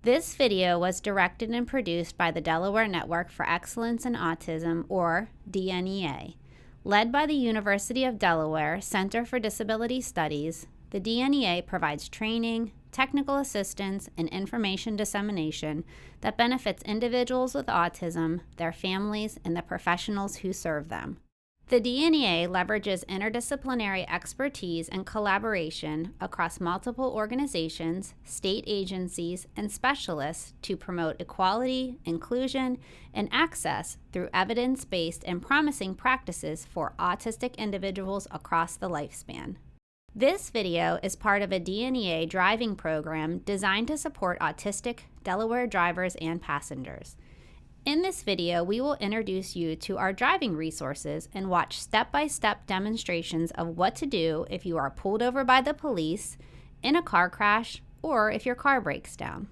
This video was directed and produced by the Delaware Network for Excellence in Autism, or DNEA. Led by the University of Delaware Center for Disability Studies, the DNEA provides training, technical assistance, and information dissemination that benefits individuals with autism, their families, and the professionals who serve them. The DNEA leverages interdisciplinary expertise and collaboration across multiple organizations, state agencies, and specialists to promote equality, inclusion, and access through evidence-based and promising practices for autistic individuals across the lifespan. This video is part of a DNEA driving program designed to support autistic Delaware drivers and passengers. In this video, we will introduce you to our driving resources and watch step-by-step demonstrations of what to do if you are pulled over by the police, in a car crash, or if your car breaks down.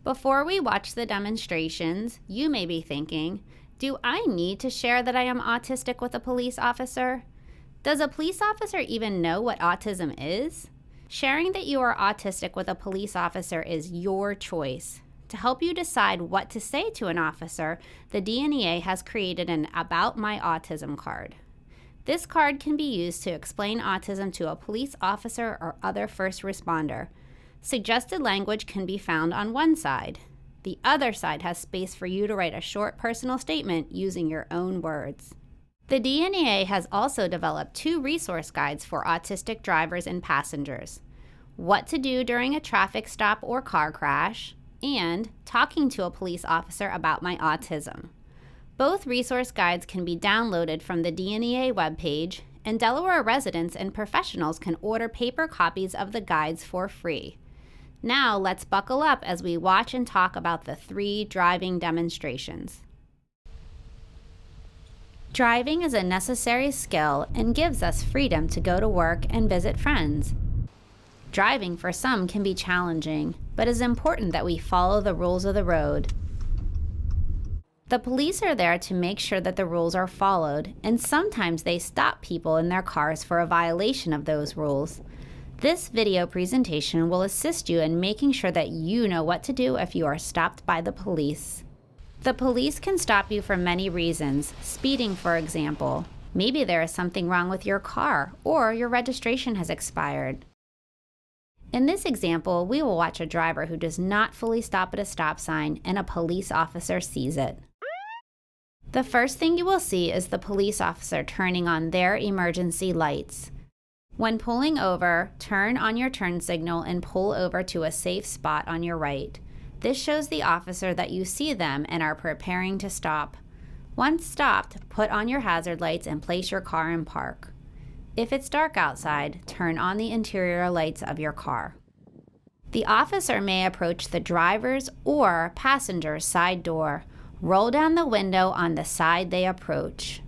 Before we watch the demonstrations, you may be thinking, do I need to share that I am autistic with a police officer? Does a police officer even know what autism is? Sharing that you are autistic with a police officer is your choice. To help you decide what to say to an officer, the DNEA has created an About My Autism card. This card can be used to explain autism to a police officer or other first responder. Suggested language can be found on one side. The other side has space for you to write a short personal statement using your own words. The DNEA has also developed 2 resource guides for autistic drivers and passengers: What to Do During a Traffic Stop or Car Crash, and Talking to a Police Officer About My Autism. Both resource guides can be downloaded from the DNEA webpage, and Delaware residents and professionals can order paper copies of the guides for free. Now let's buckle up as we watch and talk about the 3 driving demonstrations. Driving is a necessary skill and gives us freedom to go to work and visit friends. Driving for some can be challenging, but it's important that we follow the rules of the road. The police are there to make sure that the rules are followed, and sometimes they stop people in their cars for a violation of those rules. This video presentation will assist you in making sure that you know what to do if you are stopped by the police. The police can stop you for many reasons, speeding for example. Maybe there is something wrong with your car, or your registration has expired. In this example, we will watch a driver who does not fully stop at a stop sign and a police officer sees it. The first thing you will see is the police officer turning on their emergency lights. When pulling over, turn on your turn signal and pull over to a safe spot on your right. This shows the officer that you see them and are preparing to stop. Once stopped, put on your hazard lights and place your car in park. If it's dark outside, turn on the interior lights of your car. The officer may approach the driver's or passenger's side door. Roll down the window on the side they approach.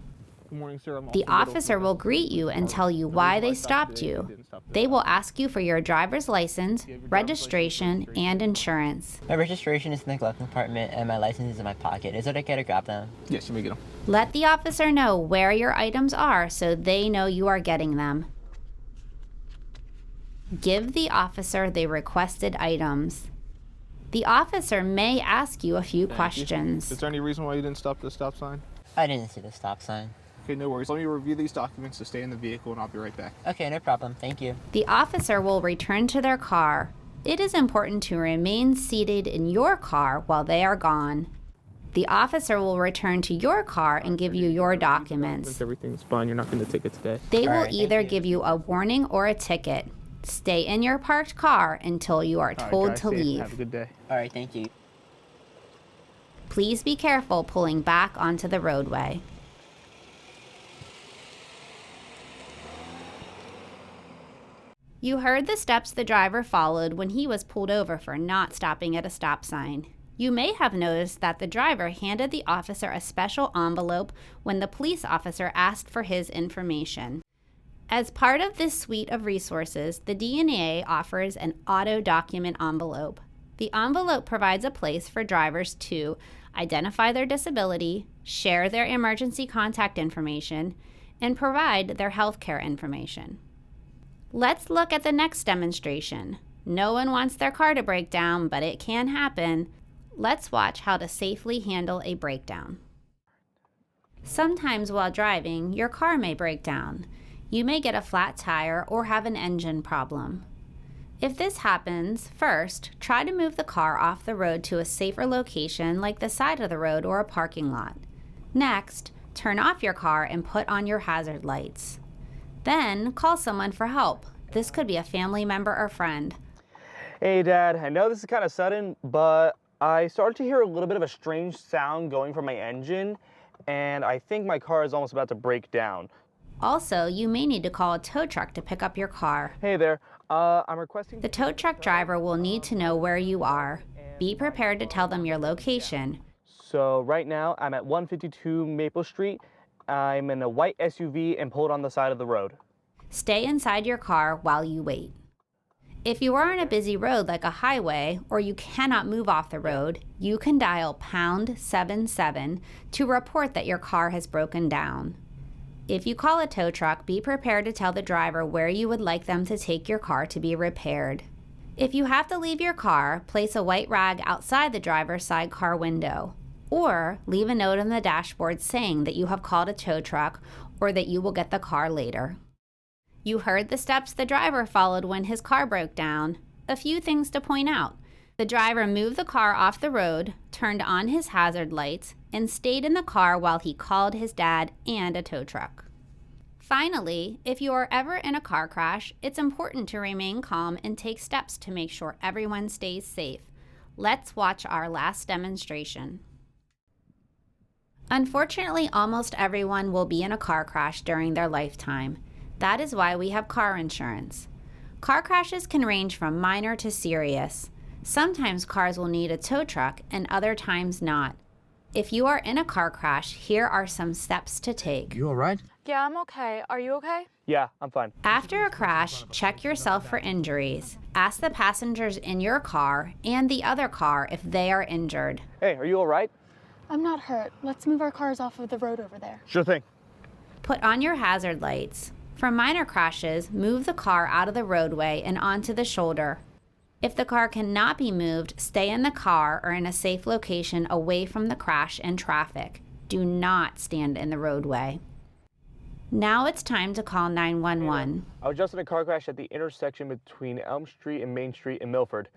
Good morning, sir. The officer will greet you and tell you why they stopped you. They will ask you for your driver's license, registration, and insurance. My registration is in the glove compartment and my license is in my pocket. Is it okay to grab them? Yes, you may get them. Let the officer know where your items are so they know you are getting them. Give the officer the requested items. The officer may ask you a few questions. Is there any reason why you didn't stop at the stop sign? I didn't see the stop sign. Okay, no worries. Let me review these documents to stay in the vehicle and I'll be right back. Okay, no problem. Thank you. The officer will return to their car. It is important to remain seated in your car while they are gone. The officer will return to your car and give you your documents. Everything's fine. You're not going to take it today. They will either give you a warning or a ticket. Stay in your parked car until you are told to leave. Have a good day. All right, thank you. Please be careful pulling back onto the roadway. You heard the steps the driver followed when he was pulled over for not stopping at a stop sign. You may have noticed that the driver handed the officer a special envelope when the police officer asked for his information. As part of this suite of resources, the DNEA offers an auto document envelope. The envelope provides a place for drivers to identify their disability, share their emergency contact information, and provide their healthcare information. Let's look at the next demonstration. No one wants their car to break down, but it can happen. Let's watch how to safely handle a breakdown. Sometimes while driving, your car may break down. You may get a flat tire or have an engine problem. If this happens, first, try to move the car off the road to a safer location like the side of the road or a parking lot. Next, turn off your car and put on your hazard lights. Then, call someone for help. This could be a family member or friend. Hey Dad, I know this is kind of sudden, but I started to hear a little bit of a strange sound going from my engine, and I think my car is almost about to break down. Also, you may need to call a tow truck to pick up your car. Hey there, I'm requesting... The tow truck driver will need to know where you are. Be prepared to tell them your location. So right now, I'm at 152 Maple Street. I'm in a white SUV and pulled on the side of the road. Stay inside your car while you wait. If you are on a busy road like a highway or you cannot move off the road, you can dial #77 to report that your car has broken down. If you call a tow truck, be prepared to tell the driver where you would like them to take your car to be repaired. If you have to leave your car, place a white rag outside the driver's side car window, or leave a note on the dashboard saying that you have called a tow truck or that you will get the car later. You heard the steps the driver followed when his car broke down. A few things to point out. The driver moved the car off the road, turned on his hazard lights, and stayed in the car while he called his dad and a tow truck. Finally, if you are ever in a car crash, it's important to remain calm and take steps to make sure everyone stays safe. Let's watch our last demonstration. Unfortunately, almost everyone will be in a car crash during their lifetime. That is why we have car insurance. Car crashes can range from minor to serious. Sometimes cars will need a tow truck and other times not. If you are in a car crash, here are some steps to take. You all right? Yeah, I'm okay. Are you okay? Yeah, I'm fine. After a crash, check yourself for injuries. Ask the passengers in your car and the other car if they are injured. Hey, are you all right? I'm not hurt. Let's move our cars off of the road over there. Sure thing. Put on your hazard lights. For minor crashes, move the car out of the roadway and onto the shoulder. If the car cannot be moved, stay in the car or in a safe location away from the crash and traffic. Do not stand in the roadway. Now it's time to call 911. I was just in a car crash at the intersection between Elm Street and Main Street in Milford.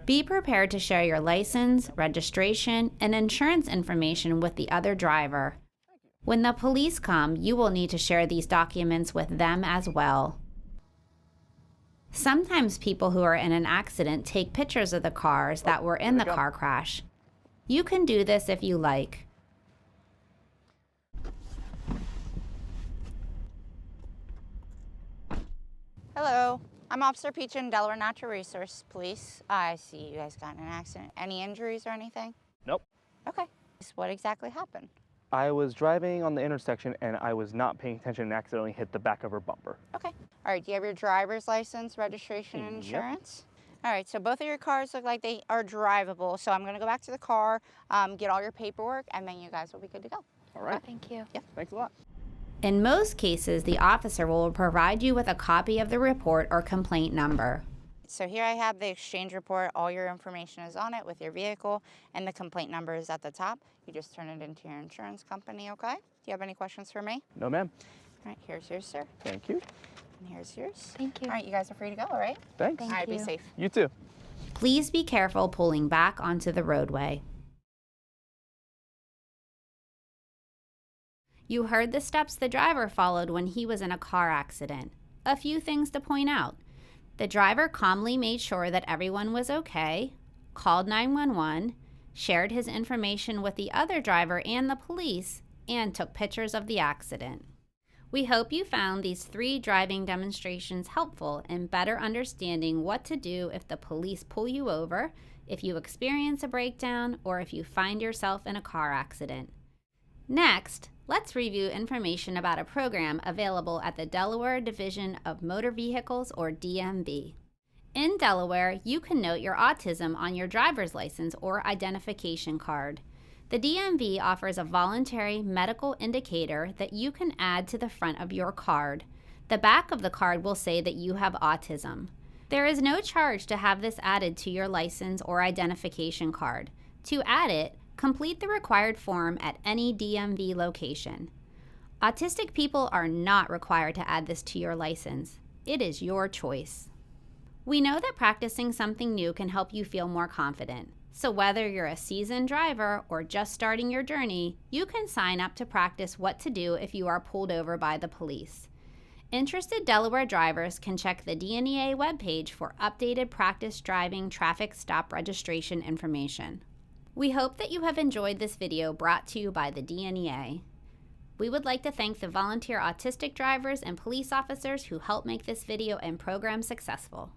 Be prepared to share your license, registration, and insurance information with the other driver. When the police come, you will need to share these documents with them as well. Sometimes people who are in an accident take pictures of the cars that were in the car crash. You can do this if you like. Hello, I'm Officer Peachin, Delaware Natural Resource Police. I see you guys got in an accident. Any injuries or anything? Nope. Okay. What exactly happened? I was driving on the intersection and I was not paying attention and accidentally hit the back of her bumper. Okay. All right, do you have your driver's license, registration, and insurance? All right, so both of your cars look like they are drivable. So I'm gonna go back to the car, get all your paperwork, and then you guys will be good to go. All right. Thank you. Yep. Thanks a lot. In most cases, the officer will provide you with a copy of the report or complaint number. So here I have the exchange report. All your information is on it with your vehicle, and the complaint number is at the top. You just turn it into your insurance company, okay? Do you have any questions for me? No, ma'am. All right, here's yours, sir. Thank you. And here's yours. Thank you. All right, you guys are free to go, all right? Thanks. All right, be you. safe. You too. Please be careful pulling back onto the roadway. You heard the steps the driver followed when he was in a car accident. A few things to point out. The driver calmly made sure that everyone was okay, called 911, shared his information with the other driver and the police, and took pictures of the accident. We hope you found these 3 driving demonstrations helpful in better understanding what to do if the police pull you over, if you experience a breakdown, or if you find yourself in a car accident. Next, let's review information about a program available at the Delaware Division of Motor Vehicles, or DMV. In Delaware, you can note your autism on your driver's license or identification card. The DMV offers a voluntary medical indicator that you can add to the front of your card. The back of the card will say that you have autism. There is no charge to have this added to your license or identification card. To add it, complete the required form at any DMV location. Autistic people are not required to add this to your license. It is your choice. We know that practicing something new can help you feel more confident. So whether you're a seasoned driver or just starting your journey, you can sign up to practice what to do if you are pulled over by the police. Interested Delaware drivers can check the DNEA webpage for updated practice driving traffic stop registration information. We hope that you have enjoyed this video brought to you by the DNEA. We would like to thank the volunteer autistic drivers and police officers who helped make this video and program successful.